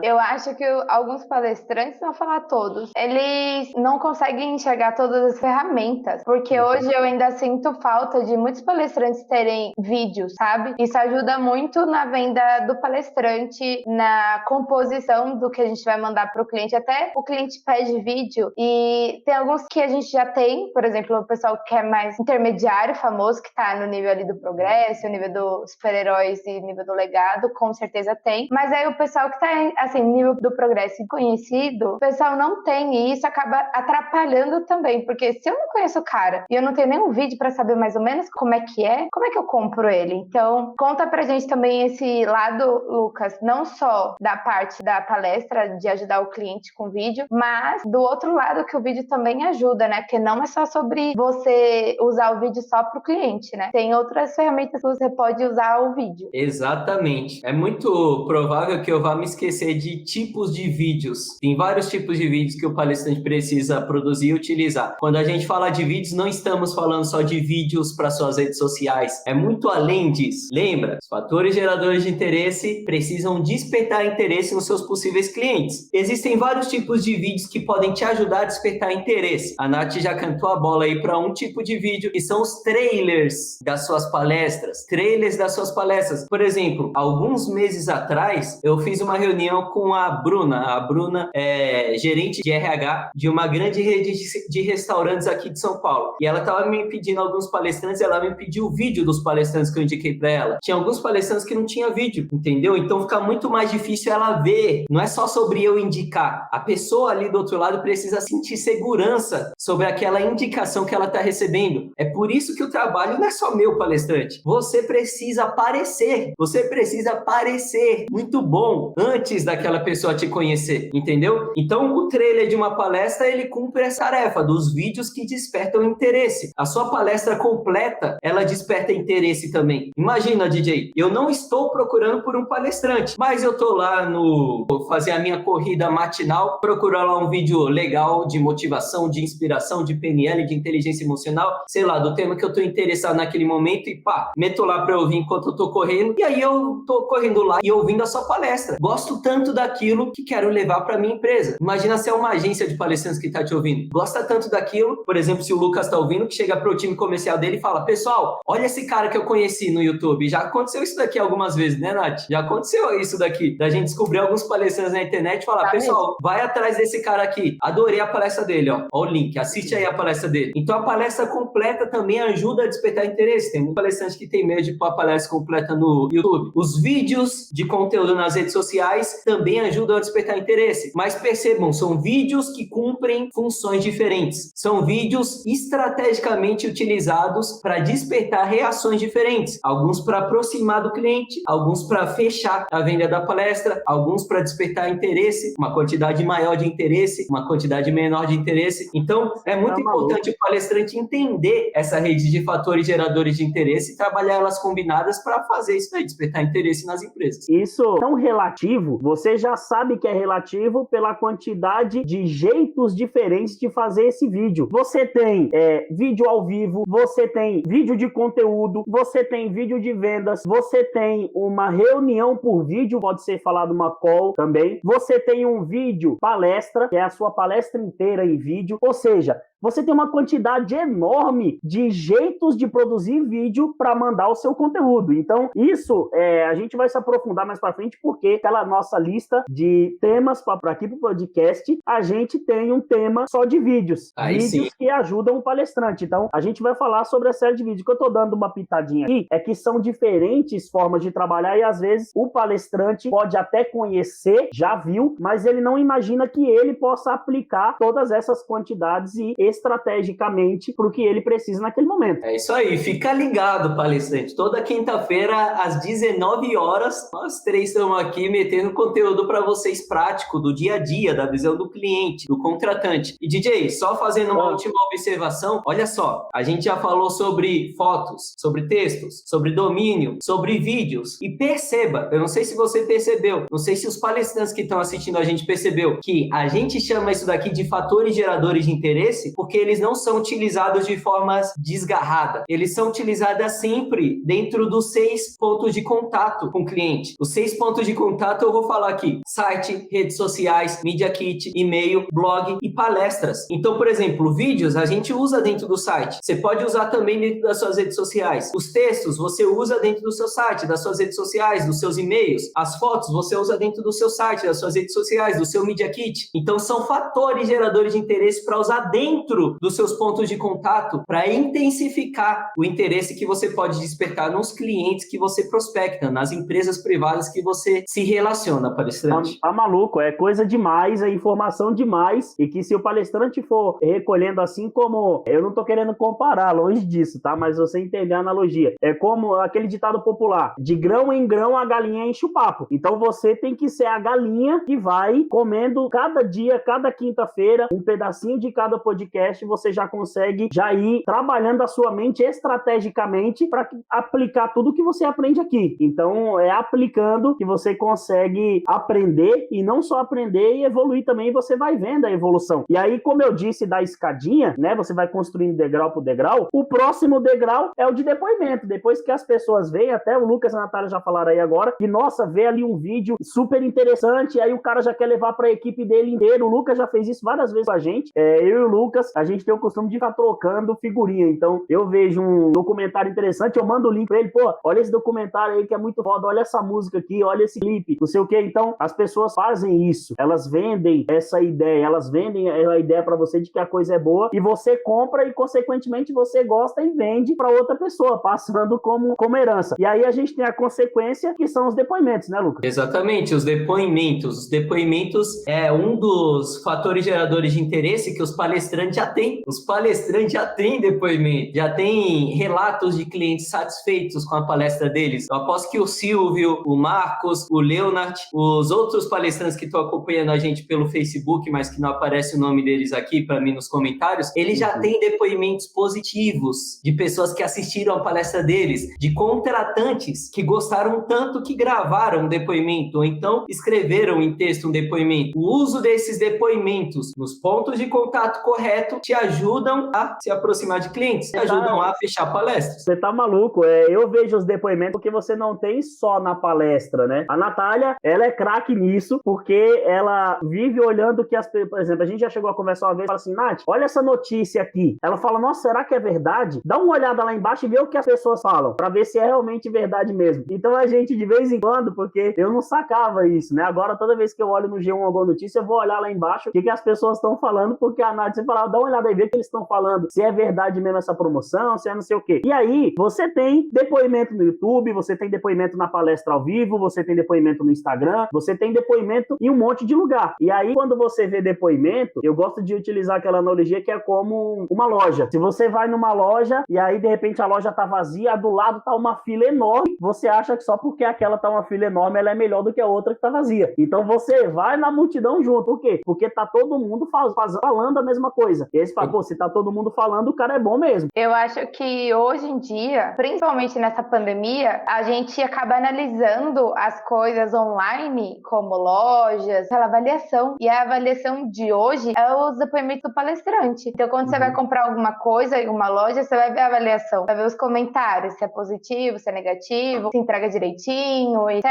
Eu acho que alguns palestrantes, não falar todos, eles não conseguem enxergar todas as ferramentas, porque hoje eu ainda sinto falta de muitos palestrantes terem vídeos, sabe? Isso ajuda muito na venda do palestrante, na composição do que a gente vai mandar para o cliente. Até o cliente pede vídeo e tem alguns que a gente já tem, por exemplo, o pessoal que é mais intermediário, famoso, que tá no nível ali do progresso, no nível dos super-heróis e nível do legado, com certeza tem. Mas aí o pessoal que tá, assim, no nível do progresso conhecido, o pessoal não tem, e isso acaba atrapalhando também, porque se eu não conheço o cara e eu não tenho nenhum vídeo pra saber mais ou menos como é que eu compro ele? Então, conta pra gente também esse lado, Lucas, não só da parte da palestra, de ajudar o cliente com vídeo, mas do outro lado que o vídeo também ajuda, né? Porque não é só sobre você usar o vídeo só pro cliente, né? Tem outras ferramentas que você pode usar o vídeo. Exatamente. É muito provável que eu vá me esquecer de tipos de vídeos. Tem vários tipos de vídeos que o palestrante precisa produzir e utilizar. Quando a gente fala de vídeos, não estamos falando só de vídeos para suas redes sociais. É muito além disso. Lembra? Os fatores geradores de interesse precisam despertar interesse nos seus possíveis clientes. Existem vários tipos de vídeos que podem te ajudar a despertar interesse. A Nath já cantou a bola aí para um tipo de vídeo, que são os trailers das suas palestras, trailers das suas palestras. Por exemplo, alguns meses atrás, eu fiz uma reunião com a Bruna. A Bruna é gerente de RH de uma grande rede de restaurantes aqui de São Paulo. E ela estava me pedindo alguns palestrantes, ela me pediu o vídeo dos palestrantes que eu indiquei para ela. Tinha alguns palestrantes que não tinha vídeo, entendeu? Então fica muito mais difícil ela ver. Não é só sobre eu indicar. A pessoa ali do outro lado precisa sentir segurança sobre aquela indicação que ela está recebendo. É por isso que o trabalho não é só meu, palestrante. Você precisa aparecer. Você precisa parecer muito bom antes daquela pessoa te conhecer, entendeu? Então, o trailer de uma palestra, ele cumpre essa tarefa dos vídeos que despertam interesse. A sua palestra completa, ela desperta interesse também. Imagina, DJ, eu não estou procurando por um palestrante, mas eu tô lá vou fazer a minha corrida matinal, procurar lá um vídeo legal de motivação, de inspiração, de PNL, de inteligência emocional, sei lá, do tema que eu tô interessado naquele momento e pá, meto lá pra ouvir enquanto eu tô correndo, e aí eu tô correndo lá e ouvindo a sua palestra. Gosto tanto daquilo que quero levar pra minha empresa. Imagina se é uma agência de palestrantes que tá te ouvindo. Gosta tanto daquilo, por exemplo, se o Lucas tá ouvindo, que chega pro time comercial dele e fala, pessoal, olha esse cara que eu conheci no YouTube. Já aconteceu isso daqui algumas vezes, né, Nath? Já aconteceu isso daqui, da gente descobrir alguns palestrantes na internet e falar, pessoal, vai atrás desse cara aqui. Adorei a palestra dele, ó o link, assiste aí a palestra dele. Então a palestra completa também ajuda a despertar interesse. Tem um palestrante que tem medo de pôr a palestra completa no YouTube. Os vídeos de conteúdo nas redes sociais também ajudam a despertar interesse. Mas percebam, são vídeos que cumprem funções diferentes. São vídeos estrategicamente utilizados para despertar reações diferentes. Alguns para aproximar do cliente, alguns para fechar a venda da palestra, alguns para despertar interesse, uma quantidade maior de interesse, uma quantidade menor de interesse. Então, é muito importante o palestrante entender essa rede de fatores geradores de interesse e trabalhar elas combinadas para fazer isso aí, despertar interesse nas empresas. Isso tão relativo, você já sabe que é relativo pela quantidade de jeitos diferentes de fazer esse vídeo. Você tem vídeo ao vivo, você tem vídeo de conteúdo, você tem vídeo de vendas, você tem uma reunião por vídeo, pode ser falado uma call também, você tem um vídeo palestra, que é a sua palestra inteira em vídeo, ou seja, você tem uma quantidade enorme de jeitos de produzir vídeo para mandar o seu conteúdo. Então, isso a gente vai se aprofundar mais para frente, porque aquela nossa lista de temas para aqui para o podcast, a gente tem um tema só de vídeos. Aí vídeos sim. Que ajudam o palestrante. Então, a gente vai falar sobre a série de vídeos. O que eu estou dando uma pitadinha aqui é que são diferentes formas de trabalhar e, às vezes, o palestrante pode até conhecer, já viu, mas ele não imagina que ele possa aplicar todas essas quantidades e estrategicamente para o que ele precisa naquele momento. É isso aí, fica ligado, palestrante. Toda quinta-feira, às 19 horas, nós três estamos aqui metendo conteúdo para vocês prático, do dia a dia, da visão do cliente, do contratante. E DJ, só fazendo uma última observação, olha só, a gente já falou sobre fotos, sobre textos, sobre domínio, sobre vídeos. E perceba, eu não sei se você percebeu, não sei se os palestrantes que estão assistindo a gente percebeu, que a gente chama isso daqui de fatores geradores de interesse, porque eles não são utilizados de forma desgarrada. Eles são utilizados sempre dentro dos 6 pontos de contato com o cliente. Os 6 pontos de contato eu vou falar aqui: site, redes sociais, Media Kit, e-mail, blog e palestras. Então, por exemplo, vídeos a gente usa dentro do site. Você pode usar também dentro das suas redes sociais. Os textos você usa dentro do seu site, das suas redes sociais, dos seus e-mails. As fotos você usa dentro do seu site, das suas redes sociais, do seu Media Kit. Então, são fatores geradores de interesse para usar dentro dos seus pontos de contato para intensificar o interesse que você pode despertar nos clientes que você prospecta, nas empresas privadas que você se relaciona, palestrante. Tá maluco, é coisa demais, é informação demais, e que se o palestrante for recolhendo assim como, eu não tô querendo comparar, longe disso, tá? Mas você entender a analogia, é como aquele ditado popular, de grão em grão a galinha enche o papo. Então você tem que ser a galinha que vai comendo cada dia, cada quinta-feira, um pedacinho de cada podcast, você já consegue já ir trabalhando a sua mente estrategicamente para aplicar tudo que você aprende aqui. Então, é aplicando que você consegue aprender, e não só aprender, e evoluir também, você vai vendo a evolução. E aí, como eu disse da escadinha, né, você vai construindo degrau por degrau, o próximo degrau é o de depoimento. Depois que as pessoas veem, até o Lucas e a Natália já falaram aí agora, que nossa, vê ali um vídeo super interessante, aí o cara já quer levar para a equipe dele inteiro. O Lucas já fez isso várias vezes com a gente, eu e o Lucas dias a gente tem o costume de ficar trocando figurinha. Então, eu vejo um documentário interessante, eu mando o link pra ele, pô, olha esse documentário aí que é muito foda, olha essa música aqui, olha esse clipe, não sei o que. Então, as pessoas fazem isso, elas vendem essa ideia, elas vendem a ideia pra você de que a coisa é boa e você compra e, consequentemente, você gosta e vende pra outra pessoa, passando como herança. E aí a gente tem a consequência que são os depoimentos, né, Lucas? Exatamente, os depoimentos. Os depoimentos é um dos fatores geradores de interesse que os palestrantes já têm. Os palestrantes já têm depoimento, já têm relatos de clientes satisfeitos com a palestra deles. Eu aposto que o Silvio, o Marcos, o Leonard, os outros palestrantes que estão acompanhando a gente pelo Facebook, mas que não aparece o nome deles aqui para mim nos comentários, eles já têm depoimentos positivos de pessoas que assistiram a palestra deles, de contratantes que gostaram tanto que gravaram um depoimento, ou então escreveram em texto um depoimento. O uso desses depoimentos nos pontos de contato correto te ajudam a se aproximar de clientes, te ajudam a fechar palestras. Você tá maluco, eu vejo os depoimentos porque você não tem só na palestra, né? A Natália, ela é craque nisso, porque ela vive olhando que por exemplo, a gente já chegou a conversar uma vez e fala assim, Nath, olha essa notícia aqui. Ela fala, nossa, será que é verdade? Dá uma olhada lá embaixo e vê o que as pessoas falam, pra ver se é realmente verdade mesmo. Então a gente, de vez em quando, porque eu não sacava isso, né? Agora, toda vez que eu olho no G1 alguma notícia, eu vou olhar lá embaixo o que as pessoas estão falando, porque a Nath fala, dá uma olhada aí, vê o que eles estão falando, se é verdade mesmo essa promoção, se é não sei o quê. E aí, você tem depoimento no YouTube, você tem depoimento na palestra ao vivo, você tem depoimento no Instagram, você tem depoimento em um monte de lugar. E aí, quando você vê depoimento, eu gosto de utilizar aquela analogia que é como uma loja. Se você vai numa loja e aí, de repente, a loja tá vazia, do lado tá uma fila enorme, você acha que só porque aquela tá uma fila enorme, ela é melhor do que a outra que tá vazia. Então, você vai na multidão junto. Por quê? Porque tá todo mundo falando a mesma coisa. E aí você fala, pô, se tá todo mundo falando, o cara é bom mesmo. Eu acho que hoje em dia, principalmente nessa pandemia, a gente acaba analisando as coisas online, como lojas, pela avaliação. E a avaliação de hoje é os depoimentos do palestrante. Então, quando você vai comprar alguma coisa em uma loja, você vai ver a avaliação, vai ver os comentários, se é positivo, se é negativo, se entrega direitinho, etc.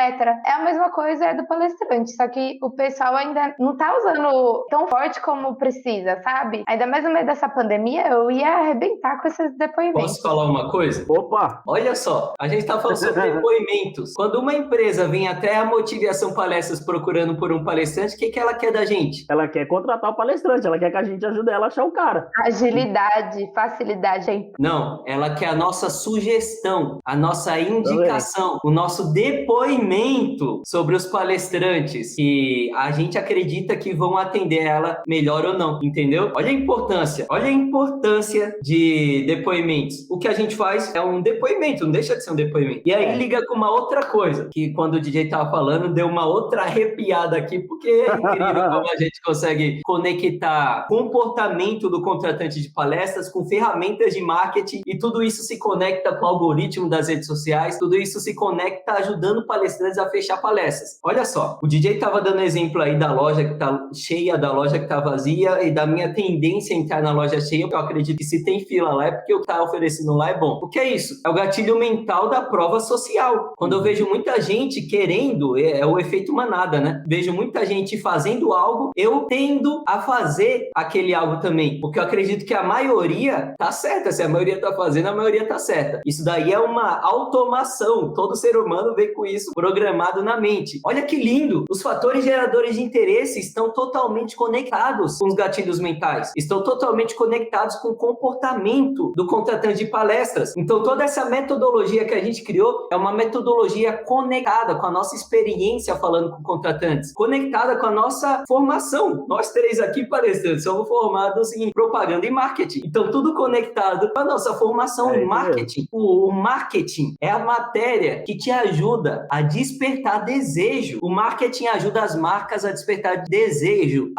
É a mesma coisa do palestrante, só que o pessoal ainda não tá usando tão forte como precisa, sabe? Ainda mais no meio dessa pandemia, eu ia arrebentar com esses depoimentos. Posso falar uma coisa? Opa! Olha só, a gente tá falando sobre depoimentos. Quando uma empresa vem até a Motivação Palestras procurando por um palestrante, o que ela quer da gente? Ela quer contratar o palestrante, ela quer que a gente ajude ela a achar o cara. Agilidade, facilidade aí. Não, ela quer a nossa sugestão, a nossa indicação, o nosso depoimento sobre os palestrantes, que a gente acredita que vão atender ela melhor ou não, entendeu? Olha a importância de depoimentos. O que a gente faz é um depoimento, não deixa de ser um depoimento. E aí liga com uma outra coisa, que quando o DJ tava falando, deu uma outra arrepiada aqui, porque é incrível como a gente consegue conectar comportamento do contratante de palestras com ferramentas de marketing, e tudo isso se conecta com o algoritmo das redes sociais, tudo isso se conecta ajudando palestrantes a fechar palestras. Olha só, o DJ tava dando exemplo aí da loja que tá cheia, da loja que tá vazia, e da minha tendência a entrar na loja cheia, porque eu acredito que se tem fila lá é porque o que tá oferecendo lá é bom. O que é isso? É o gatilho mental da prova social. Quando eu vejo muita gente querendo, é o efeito manada, né? Vejo muita gente fazendo algo, eu tendo a fazer aquele algo também, porque eu acredito que a maioria tá certa. Se a maioria tá fazendo, a maioria tá certa. Isso daí é uma automação. Todo ser humano vem com isso programado na mente. Olha que lindo! Os fatores geradores de interesse estão totalmente conectados com os gatilhos mentais. Estão totalmente conectados com o comportamento do contratante de palestras. Então, toda essa metodologia que a gente criou é uma metodologia conectada com a nossa experiência falando com contratantes, conectada com a nossa formação. Nós três aqui, palestrantes, somos formados em propaganda e marketing. Então, tudo conectado com a nossa formação em marketing. O marketing é a matéria que te ajuda a despertar desejo. O marketing ajuda as marcas a despertar desejo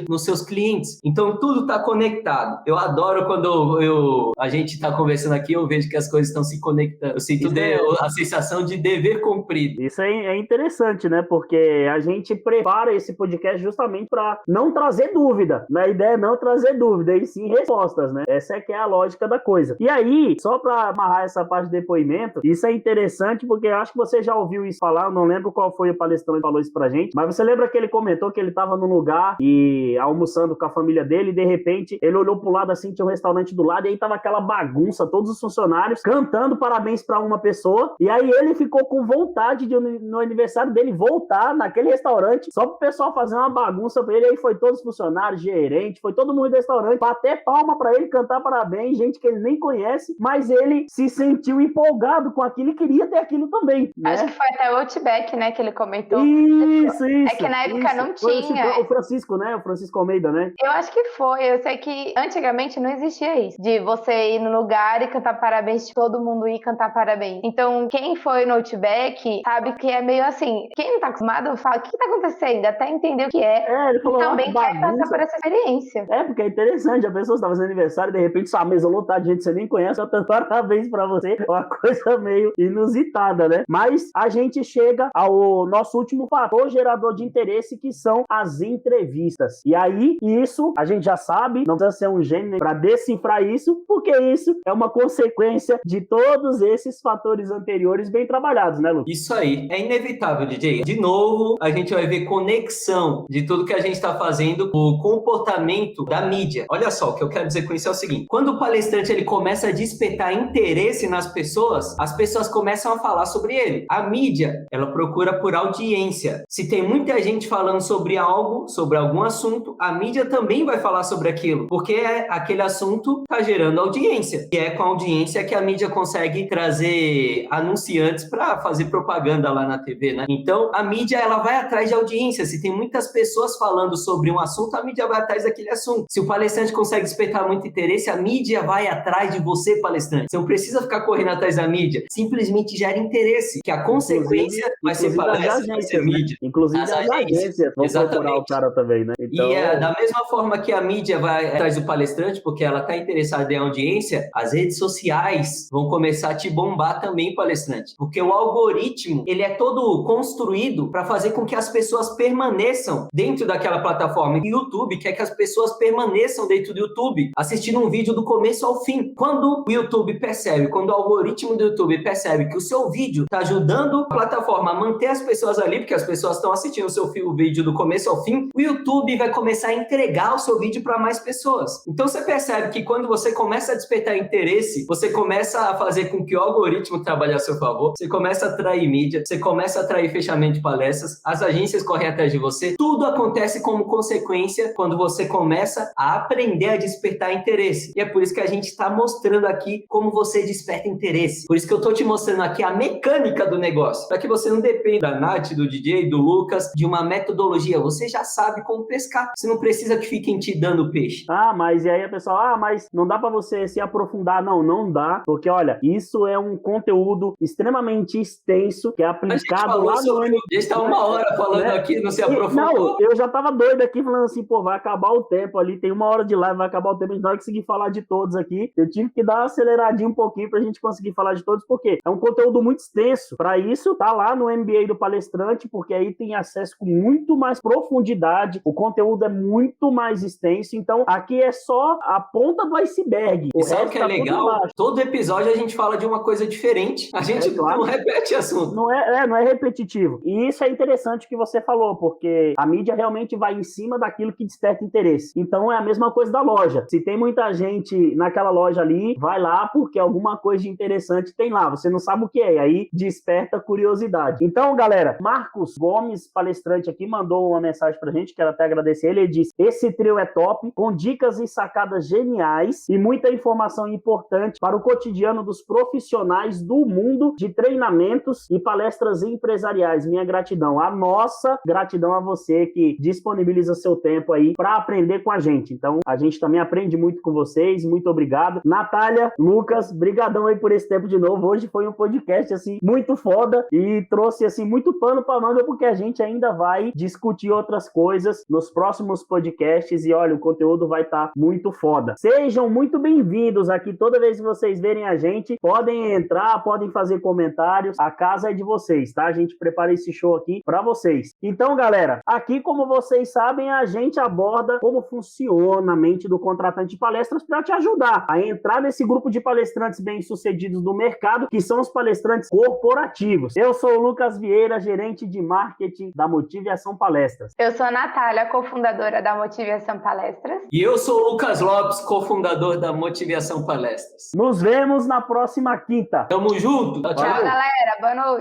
nos seus clientes. Então, tudo está conectado. Eu adoro quando a gente está conversando aqui, eu vejo que as coisas estão se conectando. Eu sinto a sensação de dever cumprido. Isso é interessante, né? Porque a gente prepara esse podcast justamente para não trazer dúvida. A ideia é não trazer dúvida, e sim respostas, né? Essa é que é a lógica da coisa. E aí, só para amarrar essa parte de depoimento, isso é interessante porque eu acho que você já ouviu isso falar, eu não lembro qual foi o palestrante que falou isso pra gente, mas você lembra que ele comentou que ele estava num lugar e almoçando com a família família dele, e de repente ele olhou pro lado assim, tinha um restaurante do lado, e aí tava aquela bagunça, todos os funcionários cantando parabéns para uma pessoa, e aí ele ficou com vontade de, no aniversário dele, voltar naquele restaurante, só pro pessoal fazer uma bagunça pra ele, aí foi todos os funcionários, gerente, foi todo mundo do restaurante, bater palma pra ele, cantar parabéns, gente que ele nem conhece, mas ele se sentiu empolgado com aquilo e queria ter aquilo também, né? Acho que foi até o Outback, né, que ele comentou. Isso. É que na época não tinha. O Francisco, né? O Francisco Almeida, né? Eu acho que foi. Eu sei que antigamente não existia isso. De você ir no lugar e cantar parabéns, de todo mundo ir cantar parabéns. Então, quem foi no Outback sabe que é meio assim. Quem não tá acostumado fala, o que tá acontecendo? Até entender o que é. Ele falou, também quer passar por essa experiência. Porque é interessante. A pessoa está fazendo aniversário e de repente sua mesa lotada de gente que você nem conhece, cantando parabéns pra você. É uma coisa meio inusitada, né? Mas a gente chega ao nosso último fator gerador de interesse, que são as entrevistas. E aí, isso a gente já sabe, não precisa ser um gênio para decifrar isso, porque isso é uma consequência de todos esses fatores anteriores bem trabalhados, né, Lu? Isso aí, é inevitável, DJ. De novo, a gente vai ver conexão de tudo que a gente está fazendo com o comportamento da mídia. Olha só, o que eu quero dizer com isso é o seguinte: quando o palestrante ele começa a despertar interesse nas pessoas, as pessoas começam a falar sobre ele. A mídia, ela procura por audiência. Se tem muita gente falando sobre algo, sobre algum assunto, a mídia também vai falar sobre aquilo, porque aquele assunto está gerando audiência. E é com a audiência que a mídia consegue trazer anunciantes para fazer propaganda lá na TV, né? Então, a mídia, ela vai atrás de audiência. Se tem muitas pessoas falando sobre um assunto, a mídia vai atrás daquele assunto. Se o palestrante consegue despertar muito interesse, a mídia vai atrás de você, palestrante. Você não precisa ficar correndo atrás da mídia. Simplesmente gera interesse, que a consequência vai ser palestra, vai ser mídia. Inclusive as agências vão procurar o cara também, né? Então... E da mesma forma que a mídia vai atrás do palestrante, porque ela está interessada em audiência, as redes sociais vão começar a te bombar também, palestrante. Porque o algoritmo, ele é todo construído para fazer com que as pessoas permaneçam dentro daquela plataforma. E o YouTube quer que as pessoas permaneçam dentro do YouTube, assistindo um vídeo do começo ao fim. Quando o YouTube percebe, quando o algoritmo do YouTube percebe que o seu vídeo está ajudando a plataforma a manter as pessoas ali, porque as pessoas estão assistindo o seu vídeo do começo ao fim, o YouTube vai começar a entregar o seu vídeo para mais pessoas. Então você percebe que quando você começa a despertar interesse, você começa a fazer com que o algoritmo trabalhe a seu favor, você começa a atrair mídia, você começa a atrair fechamento de palestras, as agências correm atrás de você, tudo acontece como consequência quando você começa a aprender a despertar interesse. E é por isso que a gente está mostrando aqui como você desperta interesse. Por isso que eu estou te mostrando aqui a mecânica do negócio, para que você não dependa da Nath, do DJ, do Lucas, de uma metodologia. Você já sabe como pescar. Você não precisa que fiquem te dando peixe. Mas e aí a pessoa, mas não dá para você se aprofundar. Não dá, porque olha, isso é um conteúdo extremamente extenso, que é aplicado lá no... A gente está uma hora falando aqui, não se aprofundou. Não, eu já tava doido aqui falando assim, vai acabar o tempo ali, tem uma hora de live, vai acabar o tempo, a gente não vai conseguir falar de todos aqui. Eu tive que dar uma aceleradinha um pouquinho pra gente conseguir falar de todos, porque é um conteúdo muito extenso. Para isso, tá lá no MBA do palestrante, porque aí tem acesso com muito mais profundidade, o conteúdo é muito mais extenso, então aqui é só a ponta do iceberg. E sabe o que é legal? Todo episódio a gente fala de uma coisa diferente, a gente não repete assunto. Não é repetitivo. E isso é interessante que você falou, porque a mídia realmente vai em cima daquilo que desperta interesse. Então é a mesma coisa da loja. Se tem muita gente naquela loja ali, vai lá porque alguma coisa de interessante tem lá. Você não sabe o que é, e aí desperta curiosidade. Então, galera, Marcos Gomes, palestrante aqui, mandou uma mensagem pra gente, quero até agradecer ele. Ele disse: esse trio é top, com dicas e sacadas geniais e muita informação importante para o cotidiano dos profissionais do mundo de treinamentos e palestras empresariais. Minha gratidão. A nossa gratidão a você que disponibiliza seu tempo aí para aprender com a gente. Então, a gente também aprende muito com vocês. Muito obrigado. Natália, Lucas, brigadão aí por esse tempo de novo. Hoje foi um podcast, assim, muito foda e trouxe, assim, muito pano pra manga, porque a gente ainda vai discutir outras coisas nos próximos podcasts e, olha, o conteúdo vai estar muito foda. Sejam muito bem-vindos aqui. Toda vez que vocês verem a gente, podem entrar, podem fazer comentários. A casa é de vocês, tá? A gente prepara esse show aqui pra vocês. Então, galera, aqui, como vocês sabem, a gente aborda como funciona a mente do contratante de palestras para te ajudar a entrar nesse grupo de palestrantes bem-sucedidos do mercado, que são os palestrantes corporativos. Eu sou o Lucas Vieira, gerente de marketing da Motive Ação Palestras. Eu sou a Natália, cofundadora da Motive Ação Motivação Palestras. E eu sou o Lucas Lopes, cofundador da Motivação Palestras. Nos vemos na próxima quinta. Tamo junto. Tchau, galera. Boa noite.